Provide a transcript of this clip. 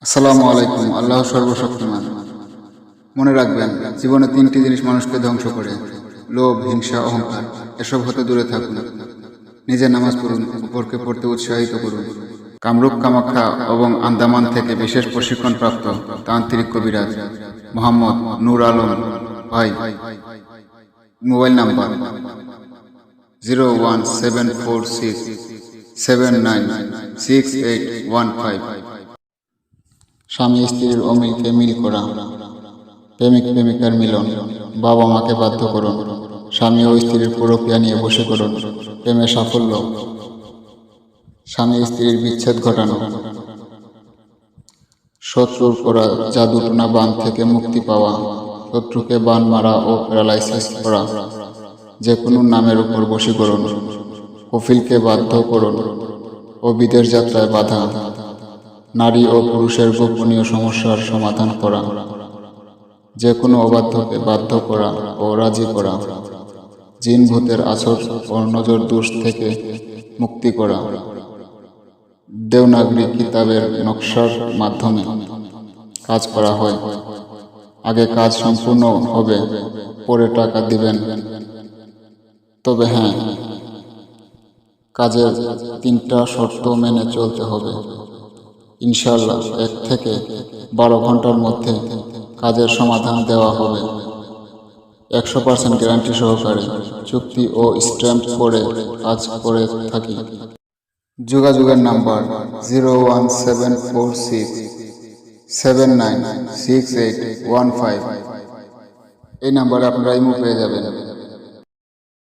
আসসালামু আলাইকুম। আল্লাহ সর্বশক্তিমান। মনে রাখবেন, জীবনে তিনটি জিনিস মানুষকে ধ্বংস করে: লোভ, হিংসা, অহংকার। এসব হতে দূরে থাকুন। নিজে নামাজ পড়ুন, অপরকে পড়তে উৎসাহিত করুন। কামরূপ কামাখ্যা এবং আন্দামান থেকে বিশেষ প্রশিক্ষণপ্রাপ্ত তান্ত্রিক কবিরাজ মোহাম্মদ নূর আলম ভাই। Mobile number 01746796815। স্বামী স্ত্রীর অমিলকে মিল করা, প্রেমিক প্রেমিকার মিলন, বাবা মাকে বাধ্য করুন, স্বামী ও স্ত্রীর প্রক্রিয়া নিয়ে বসে করুন, প্রেমে সাফল্য, স্বামী স্ত্রীর বিচ্ছেদ ঘটানো, শত্রুর করা জাদুটোনা বান থেকে মুক্তি পাওয়া, শত্রুকে বান মারা ও প্যারালাইসিস করা, যে কোনো নামের উপর বশীকরণ, কফিলকে বাধ্য করুন ও বিদেশ যাত্রায় বাধা, নারী ও পুরুষের গোপনীয় সমস্যার সমাধান করা, যে কোনো অবাধ্যকে বাধ্য করা ও রাজি করা, জিন ভূতের আছর ও নজর দোষ থেকে মুক্তি করা। দেওনাগরী কিতাবের নকশার মাধ্যমে কাজ করা হয়। আগে কাজ সম্পূর্ণ হবে, পরে টাকা দিবেন। তবে হ্যাঁ, কাজের 3টা শর্ত মেনে চলতে হবে। ইনশাআল্লাহ 1 থেকে 12 ঘন্টার মধ্যে কাজের সমাধান দেওয়া হবে। 100% গ্যারান্টি সহকারে চুক্তি ও স্ট্যাম্প করে কাজ করে থাকি। যোগাযোগের নাম্বার 01746796815। এই নাম্বারে আপনারা ইমো পেয়ে যাবেন।